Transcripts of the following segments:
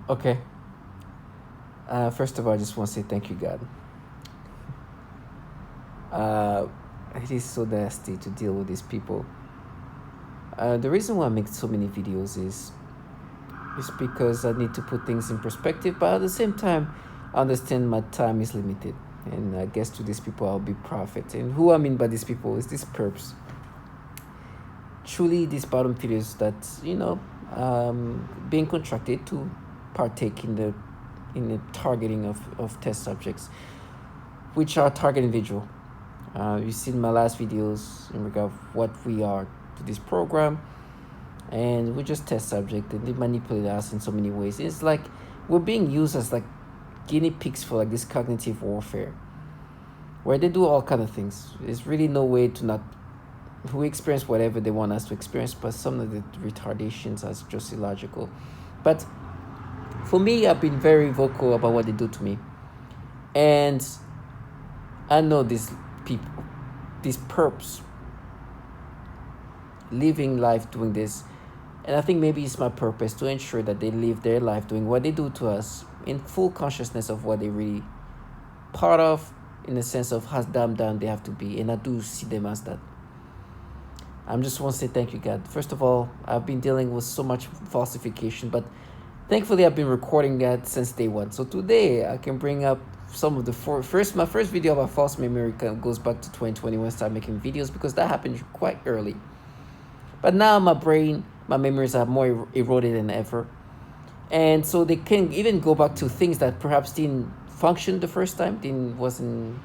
Okay. First of all, I just want to say thank you, God. Uh, it is so nasty to deal with these people. The reason why I make so many videos is because I need to put things in perspective, but at the same time, I understand my time is limited. And I guess to these people, I'll be prophet. And who I mean by these people is these perps. Truly, these bottom feeders that, being contracted to partake in the targeting of test subjects, which are target individual. You've seen my last videos in regard of what we are to this program, and we just test subject, and they manipulate us in so many ways. It's like we're being used as like guinea pigs for like this cognitive warfare, where they do all kind of things. There's really no way to not. We experience whatever they want us to experience, but some of the retardations are just illogical. But for me, I've been very vocal about what they do to me, and I know these people, these perps, living life doing this. And I think maybe it's my purpose to ensure that they live their life doing what they do to us in full consciousness of what they really part of, in the sense of how damn down they have to be. And I do see them as that. I'm just want to say thank you, God. First of all, I've been dealing with so much falsification, but thankfully I've been recording that since day one. So today I can bring up some of the my first video about false memory goes back to 2021. I started making videos because that happened quite early. But now my brain, my memories are more eroded than ever. And so they can even go back to things that perhaps didn't function the first time, wasn't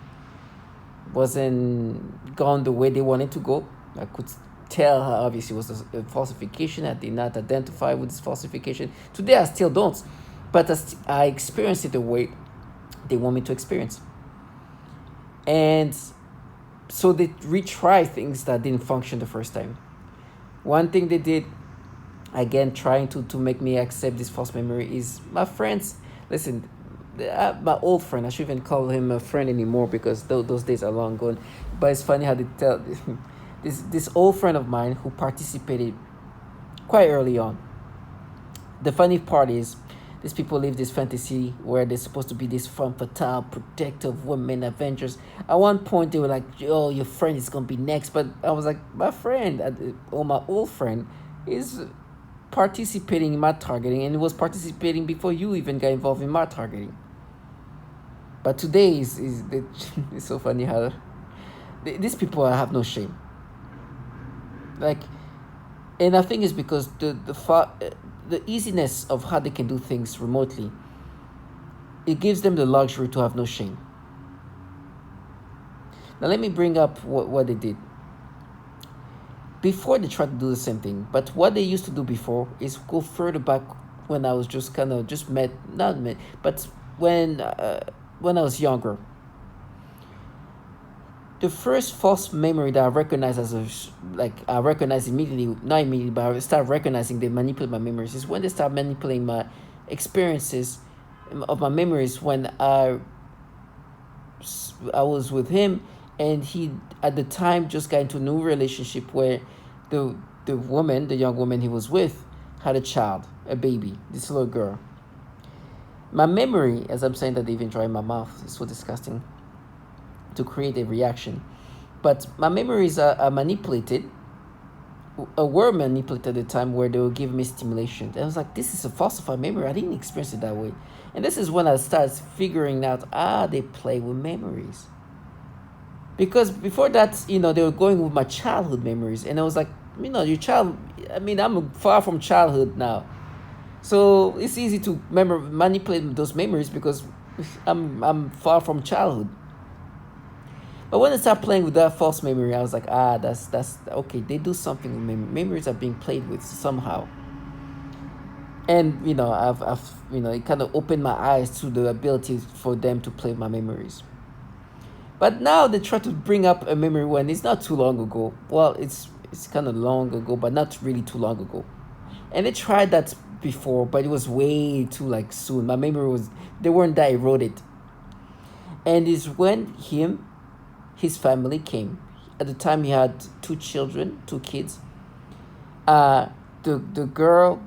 gone the way they wanted to go. I could tell how obviously it was a falsification. I did not identify with this falsification. Today I still don't. But I experienced it the way they want me to experience. And so they retry things that didn't function the first time. One thing they did, again, trying to make me accept this false memory, is my friends. Listen, my old friend, I shouldn't even call him a friend anymore because those days are long gone. But it's funny how they tell this old friend of mine who participated quite early on. The funny part is, these people live this fantasy where they're supposed to be this femme fatale, protective women, avengers. At one point, they were like, "Oh, your friend is gonna be next," but I was like, my friend, or my old friend, is participating in my targeting, and it was participating before you even got involved in my targeting. But today it's so funny how these people have no shame. Like, and I think it's because the easiness of how they can do things remotely, it gives them the luxury to have no shame. Now let me bring up what they did. Before they tried to do the same thing, but what they used to do before is go further back when I was just kind of just not met, but when I was younger. The first false memory that I recognized I recognize immediately, not immediately, but I start recognizing they manipulate my memories, is when they start manipulating my experiences of my memories when I was with him, and he at the time just got into a new relationship where the young woman he was with, had a child, a baby, this little girl. My memory, as I'm saying that, they even dry in my mouth, it's so disgusting to create a reaction. But my memories are manipulated, were manipulated at the time where they will give me stimulation. And I was like, this is a falsified memory. I didn't experience it that way. And this is when I started figuring out, they play with memories. Because before that, they were going with my childhood memories. And I was like, your child, I'm far from childhood now. So it's easy to manipulate those memories because I'm far from childhood. But when I started playing with that false memory, I was like, that's okay. They do something with memory. Memories are being played with somehow. And I've it kind of opened my eyes to the ability for them to play my memories. But now they try to bring up a memory when it's not too long ago. Well, it's kind of long ago, but not really too long ago. And they tried that before, but it was way too soon. My memory they weren't that eroded. And it's when his family came. At the time, he had two kids. The girl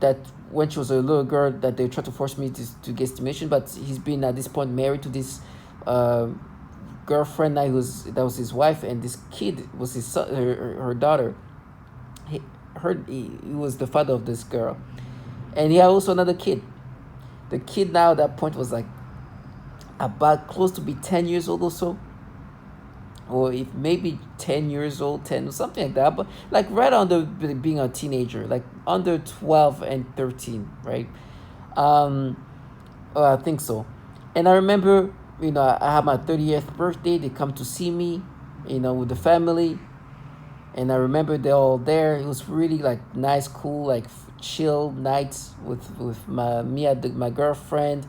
that when she was a little girl that they tried to force me to get stimulation, but he's been at this point married to this uh, girlfriend that was his wife, and this kid was his son, her daughter. He was the father of this girl, and he had also another kid. The kid now at that point was like about close to be 10 years old or so, or if maybe 10 years old, 10 or something like that, but like right under being a teenager, like under 12 and 13, right? Um, I think so. And I remember, I had my 30th birthday. They come to see me, with the family. And I remember they're all there. It was really like nice, cool, like chill nights with my girlfriend,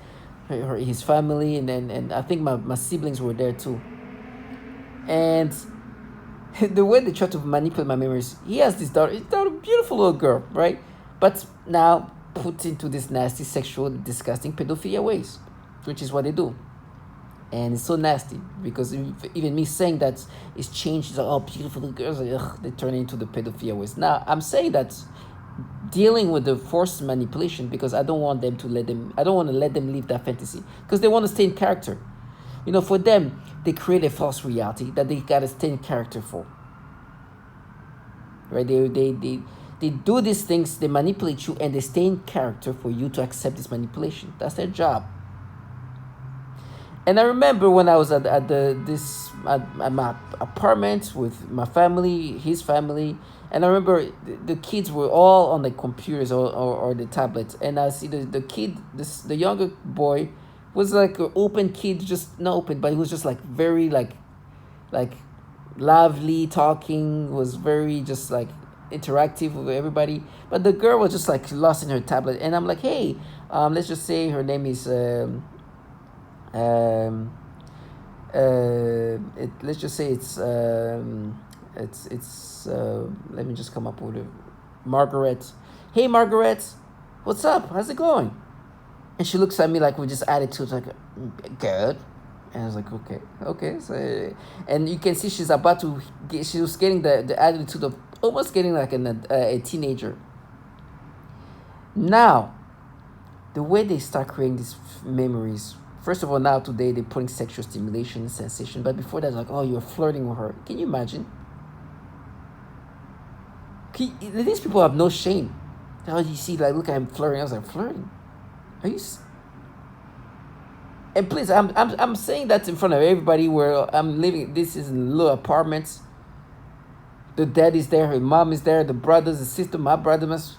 his family, and I think my siblings were there too. And the way they try to manipulate my memories, he has this daughter, a beautiful little girl, right? But now put into this nasty, sexual, disgusting pedophilia ways, which is what they do. And it's so nasty because even me saying that it's changed, it's like, oh, beautiful little girls, like, ugh, they turn into the pedophilia ways. Now, I'm saying that dealing with the forced manipulation because I don't want to let them live that fantasy because they want to stay in character. For them, they create a false reality that they gotta stay in character for. Right? They do these things, they manipulate you, and they stay in character for you to accept this manipulation. That's their job. And I remember when I was at my apartment with my family, his family, and I remember the kids were all on the computers or the tablets, and I see the kid, the younger boy, was like an open kid, just not open, but he was just like very like lively, talking, was very just like interactive with everybody. But the girl was just like lost in her tablet, and I'm like, hey, let's just say her name is let's just say it's let me just come up with it. Margaret. Hey Margaret, what's up? How's it going? And she looks at me like with this attitude, like good. And I was like, okay. So, and you can see she's about to she was getting the attitude of almost getting like a teenager. Now, the way they start creating these memories. First of all, now today they're putting sexual stimulation, sensation. But before that, like, oh, you're flirting with her. Can you imagine? These people have no shame. How you see, like, look, I'm flirting. I was like, flirting? Are you? And please, I'm saying that in front of everybody where I'm living. This is little apartments. The dad is there, her mom is there, the brothers, the sister, my brother must.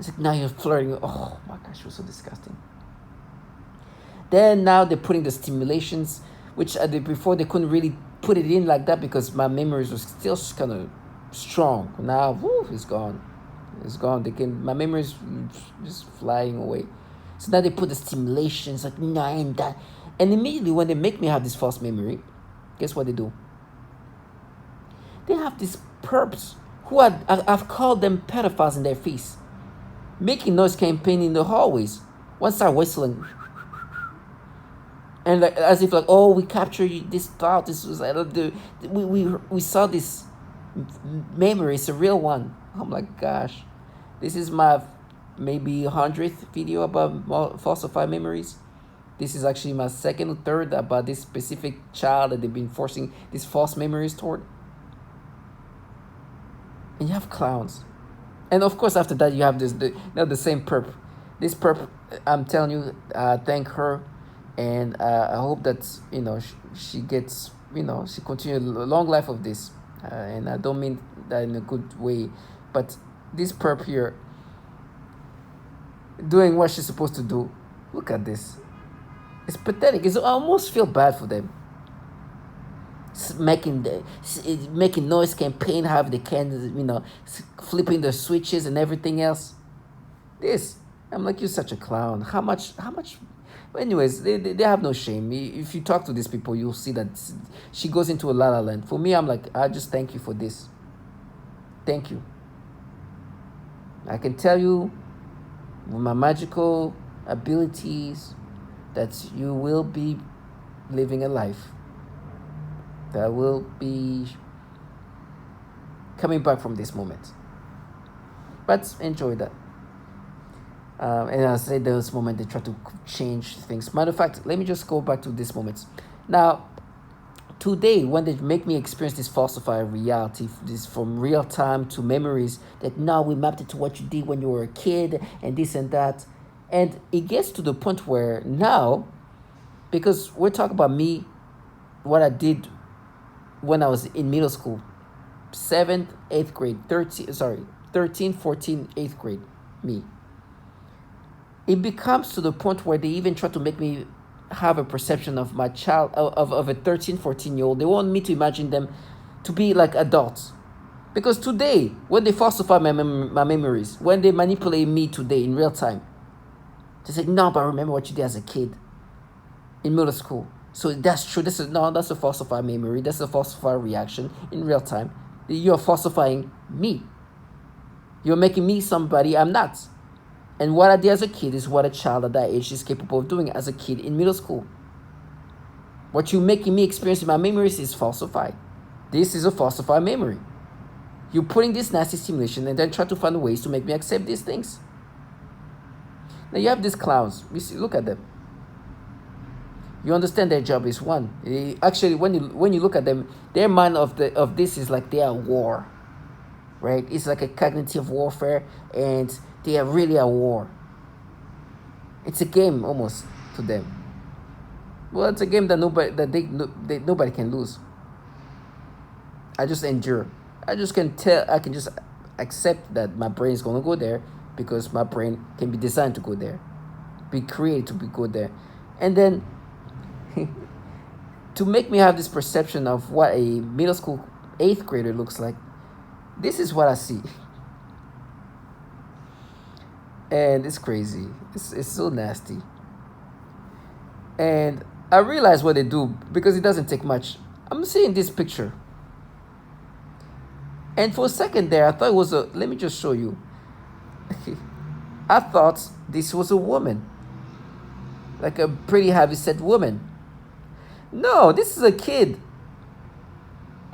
It's like, now you're flirting. Oh my gosh, it was so disgusting. Then now they're putting the stimulations, which before they couldn't really put it in like that because my memories were still kind of strong. Now, whoo, it's gone. It's gone. My memories just flying away. So now they put the stimulations like nine that, and immediately when they make me have this false memory, guess what they do? They have these perps who I've called them pedophiles in their face, making noise campaign in the hallways. One start whistling. And like as if like, oh, we captured this thought. This was we saw this memory. It's a real one. I'm like, gosh, this is my maybe 100th video about falsified memories. This is actually my second or third about this specific child that they've been forcing these false memories toward. And you have clowns, and of course after that you have the same perp. This perp, I'm telling you, thank her. And I hope that she gets she continues a long life of this, and I don't mean that in a good way, but this perp here doing what she's supposed to do. Look at this. It's pathetic. I almost feel bad for them. Making noise campaign, have they can flipping the switches and everything else. I'm like, you're such a clown. How much? Anyways, they have no shame. If you talk to these people, you'll see that she goes into a la land. For me, I'm like, I just thank you for this. Thank you. I can tell you with my magical abilities that you will be living a life that will be coming back from this moment. But enjoy that. And I say those moments they try to change things. Matter of fact, let me just go back to these moments. Now, today, when they make me experience this falsified reality, this from real time to memories, that now we mapped it to what you did when you were a kid and this and that. And it gets to the point where now, because we're talking about me, what I did when I was in middle school, 7th, 8th grade, 13, 14, 8th grade, me. It becomes to the point where they even try to make me have a perception of my child, of a 13, 14-year-old. They want me to imagine them to be like adults. Because today, when they falsify my memories, when they manipulate me today in real time, they say, no, but remember what you did as a kid in middle school. So that's true. That's a falsified memory. That's a falsified reaction in real time. You're falsifying me. You're making me somebody I'm not. And what I did as a kid is what a child at that age is capable of doing as a kid in middle school. What you're making me experience in my memories is falsified. This is a falsified memory. You're putting this nasty stimulation and then try to find ways to make me accept these things. Now you have these clowns. Look at them. You understand their job is one. Actually, when you look at them, their mind of this is like they are war, right? It's like a cognitive warfare, and they are really at war. It's a game almost to them. Well, it's a game that nobody can lose. I just endure. I can just accept that my brain is gonna go there because my brain can be designed to go there, be created to go there, and then to make me have this perception of what a middle school 8th grader looks like. This is what I see. And it's crazy. It's so nasty. And I realize what they do because it doesn't take much. I'm seeing this picture. And for a second there, I thought it was let me just show you. I thought this was a woman. Like a pretty heavy-set woman. No, this is a kid.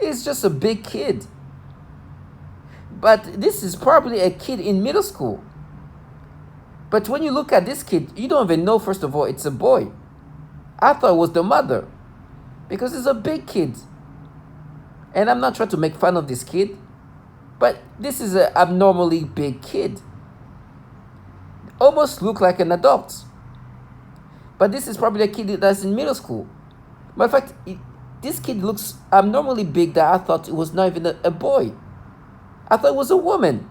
It's just a big kid. But this is probably a kid in middle school. But when you look at this kid, you don't even know, first of all, it's a boy. I thought it was the mother. Because it's a big kid. And I'm not trying to make fun of this kid. But this is an abnormally big kid. Almost look like an adult. But this is probably a kid that's in middle school. Matter of fact, this kid looks abnormally big that I thought it was not even a boy. I thought it was a woman.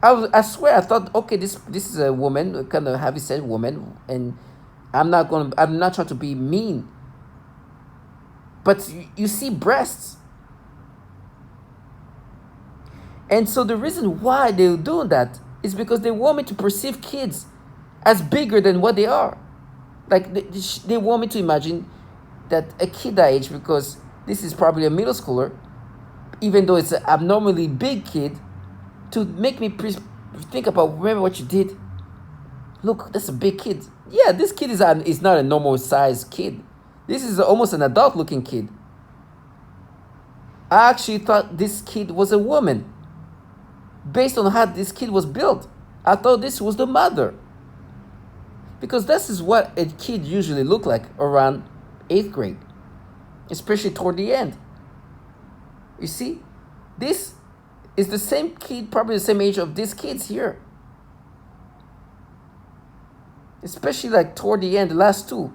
I swear I thought, okay, this is a woman, a kind of heavy-set woman, and I'm not trying to be mean. But you see breasts. And so the reason why they're doing that is because they want me to perceive kids as bigger than what they are. Like, they want me to imagine that a kid that age, because this is probably a middle schooler, even though it's an abnormally big kid, to make me think about, remember what you did? Look, that's a big kid. Yeah, this kid is not a normal size kid. This is almost an adult looking kid. I actually thought this kid was a woman. Based on how this kid was built, I thought this was the mother. Because this is what a kid usually look like around 8th grade. Especially toward the end. You see? This is the same kid, probably the same age of these kids here. Especially like toward the end, the last two.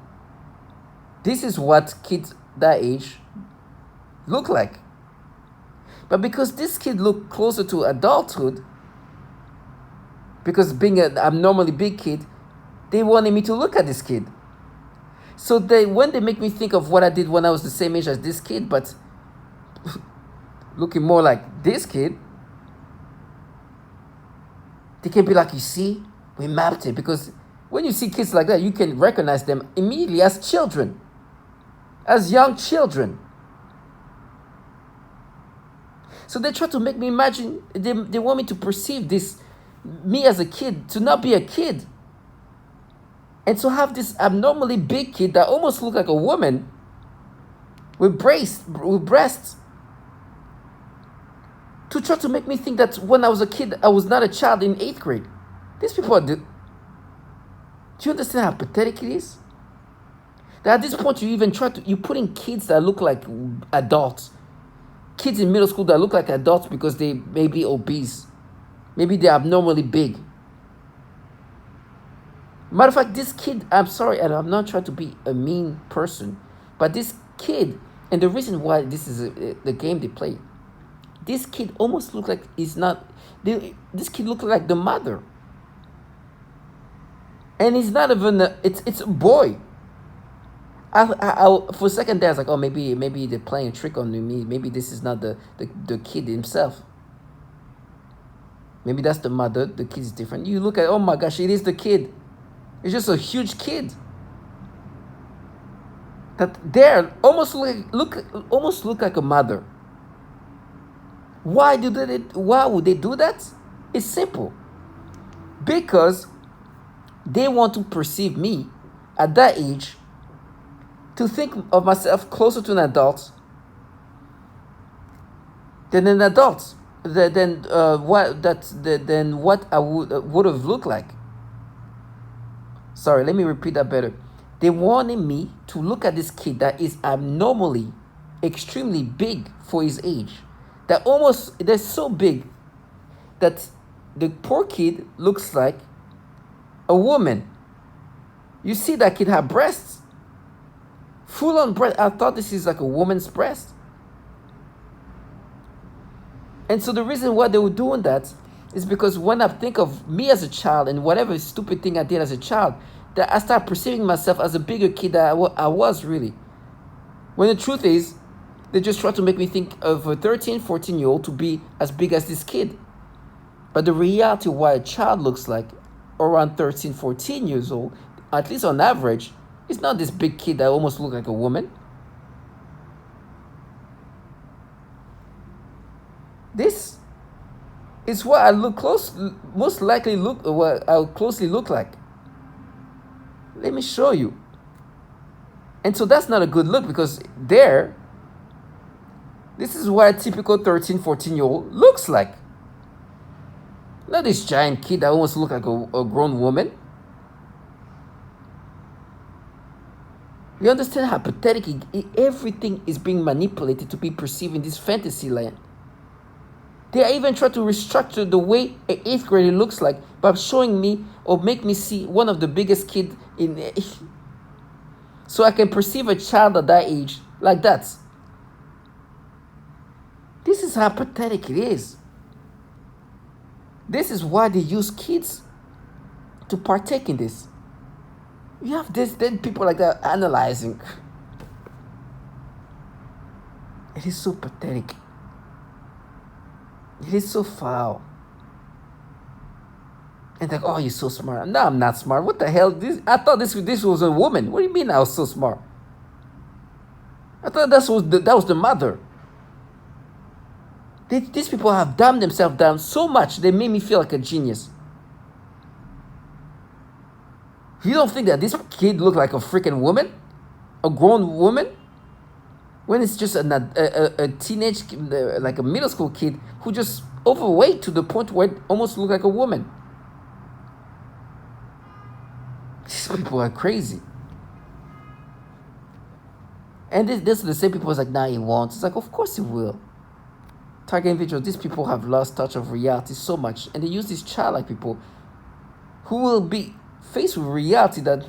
This is what kids that age look like. But because this kid looked closer to adulthood, because being an abnormally big kid, they wanted me to look at this kid. So when they make me think of what I did when I was the same age as this kid, but looking more like this kid, they can be like, you see, we mapped it. Because when you see kids like that, you can recognize them immediately as children, as young children. So they try to make me imagine, they want me to perceive this, me as a kid, to not be a kid. And to have this abnormally big kid that almost looked like a woman with breasts. To try to make me think that when I was a kid, I was not a child in 8th grade. These people are. Do you understand how pathetic it is? That at this point you put in kids that look like adults, kids in middle school that look like adults because they may be obese, maybe they're abnormally big. Matter of fact, this kid, I'm sorry, and I'm not trying to be a mean person, but this kid, and the reason why this is the game they play, this kid almost looked like he's not, this kid looked like the mother. And he's not even, it's a boy. I for a second there, I was like, oh, maybe they're playing a trick on me. Maybe this is not the kid himself. Maybe that's the mother, the kid is different. You look at, oh my gosh, it is the kid. It's just a huge kid. That there almost look like a mother. Why would they do that? It's simple. Because they want to perceive me at that age to think of myself closer to an adult than an adult, than what I would have looked like. Sorry, let me repeat that better. They wanted me to look at this kid that is abnormally, extremely big for his age. They're so big that the poor kid looks like a woman. You see that kid have breasts. Full on breast. I thought this is like a woman's breast. And so the reason why they were doing that is because when I think of me as a child and whatever stupid thing I did as a child, that I start perceiving myself as a bigger kid than I was really. When the truth is, they just try to make me think of a 13, 14-year-old to be as big as this kid. But the reality of what a child looks like around 13, 14 years old, at least on average, is not this big kid that almost looks like a woman. This is what I most likely what I would closely look like. Let me show you. And so that's not a good look because this is what a typical 13, 14-year-old looks like. Not this giant kid that almost looks like a grown woman. You understand how pathetic everything is being manipulated to be perceived in this fantasy land. They are even trying to restructure the way an 8th grader looks like by showing me or make me see one of the biggest kids in so I can perceive a child at that age like that. This is how pathetic it is. This is why they use kids to partake in this. You have then people like that analyzing. It is so pathetic. It is so foul. And like, oh, you're so smart. No, I'm not smart. What the hell? I thought this was a woman. What do you mean I was so smart? I thought that was the mother. These people have dumbed themselves down so much they made me feel like a genius. You don't think that this kid looked like a freaking woman? A grown woman? When it's just a teenage, like a middle school kid who just overweight to the point where it almost looked like a woman. These people are crazy. And this is the same people who's like, nah, he won't. It's like, of course he will. Target individuals, these people have lost touch of reality so much. And they use these childlike people who will be faced with reality that...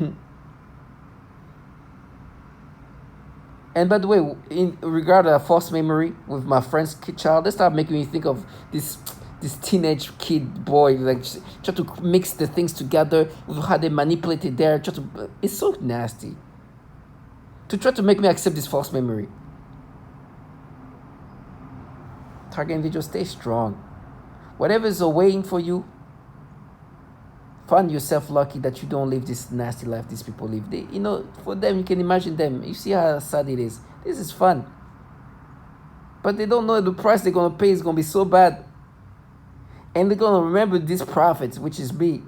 And by the way, in regard to a false memory with my friend's child, they start making me think of this teenage kid boy, like try to mix the things together with how they manipulate it there. It's so nasty. To try to make me accept this false memory. Target individuals, stay strong. Whatever is waiting for you, find yourself lucky that you don't live this nasty life these people live. For them, you can imagine them. You see how sad it is. This is fun. But they don't know the price they're going to pay is going to be so bad. And they're going to remember this prophet, which is me,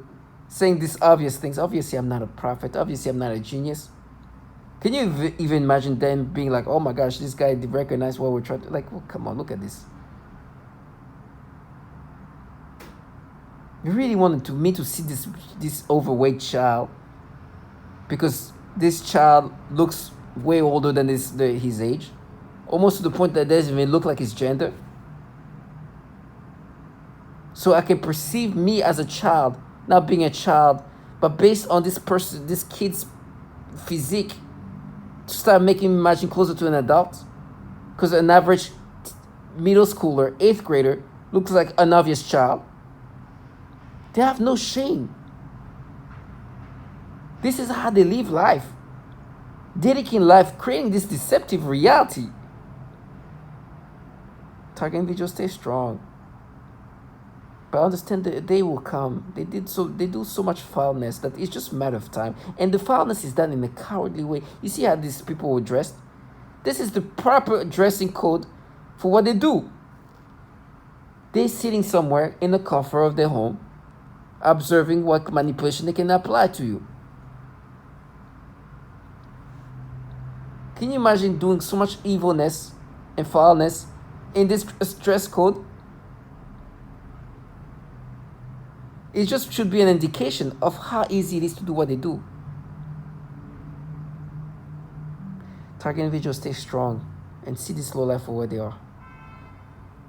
saying these obvious things. Obviously, I'm not a prophet. Obviously, I'm not a genius. Can you even imagine them being like, oh my gosh, this guy did recognize what we're trying to... Like, well, come on, look at this. You really wanted to me to see this overweight child, because this child looks way older than his age, almost to the point that doesn't even look like his gender. So I can perceive me as a child, not being a child, but based on this kid's physique, to start making me imagine closer to an adult. Because an average middle schooler, 8th grader, looks like an obvious child. They have no shame. This is how they live life. Dedicating life, creating this deceptive reality. Target individuals, stay strong. But I understand that the day will come. They do so much foulness that it's just a matter of time. And the foulness is done in a cowardly way. You see how these people were dressed? This is the proper dressing code for what they do. They're sitting somewhere in the comfort of their home, observing what manipulation they can apply to you. Can you imagine doing so much evilness and foulness in this dress code? It just should be an indication of how easy it is to do what they do. Target individuals, stay strong and see this low life for where they are.